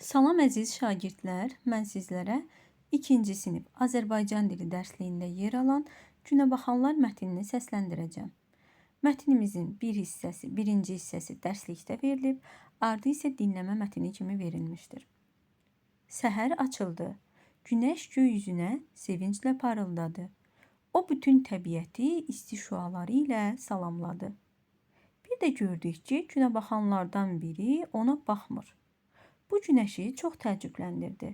Salam əziz şagirdlər, mən sizlərə 2-ci sinif Azərbaycan dili dərsliyində yer alan Günəbaxanlar mətnini səsləndirəcəm. Mətnimizin birinci hissəsi dərslikdə verilib, ardı isə dinləmə mətni kimi verilmişdir. Səhər açıldı. Günəş göy üzünə sevinclə parıldadı. O bütün təbiəti isti şüaları ilə salamladı. Bir də gördük ki, Günəbaxanlardan biri ona baxmır. Bu günəşi çox təəccübləndirdi.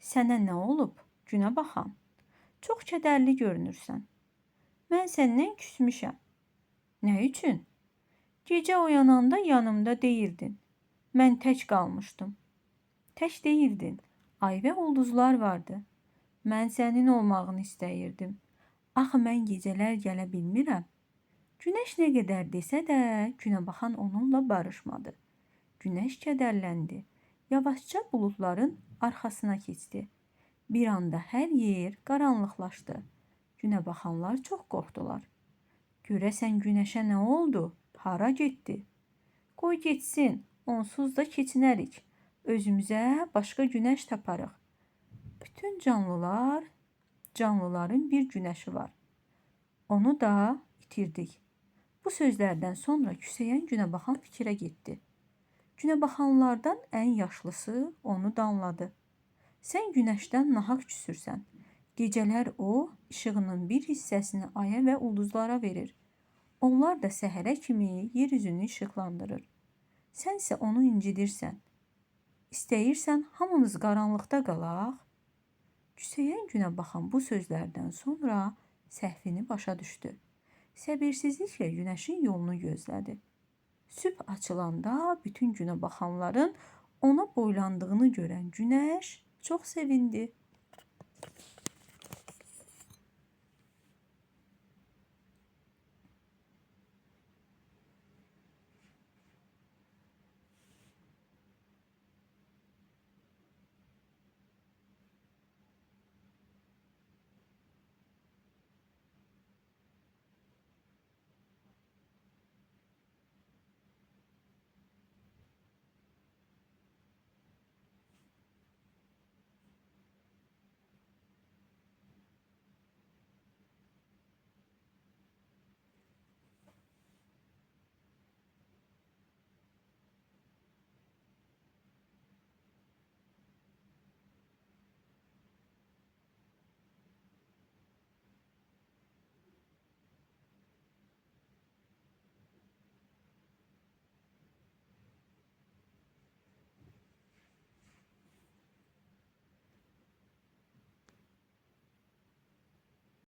Sənə nə olub, Günəbaxan? Çox kədərli görünürsən. Mən səndən küsmüşəm. Nə üçün? Gecə oyananda yanımda deyildin. Mən tək qalmışdım. Tək deyildin. Ay və ulduzlar vardı. Mən sənin olmağını istəyirdim. Axı mən gecələr gələ bilmirəm. Günəş nə qədər desə də, Günəbaxan onunla barışmadı. Günəş kədərləndi. Yavaşca buludların arxasına keçdi. Bir anda hər yer qaranlıqlaşdı. Günəbaxanlar çox qorxdular. Görəsən günəşə nə oldu? Hara getdi? Qoy getsin, onsuz da keçinərik. Özümüzə başqa günəş taparıq. Bütün canlıların bir günəşi var. Onu da itirdik. Bu sözlərdən sonra küsəyən Günəbaxan fikrə getdi. Günəbaxanlardan ən yaşlısı onu danladı. Sən günəşdən nahaq küsürsən. Gecələr o, işığının bir hissəsini aya və ulduzlara verir. Onlar da səhərə kimi yer üzünü işıqlandırır. Sən isə onu incidirsən. İstəyirsən hamımız qaranlıqda qalaq? Küsəyən Günəbaxan bu sözlərdən sonra səhvini başa düşdü. Səbirsizliklə günəşin yolunu gözlədi. Sübh açılanda bütün Günəbaxanların ona boylandığını görən günəş çox sevindi.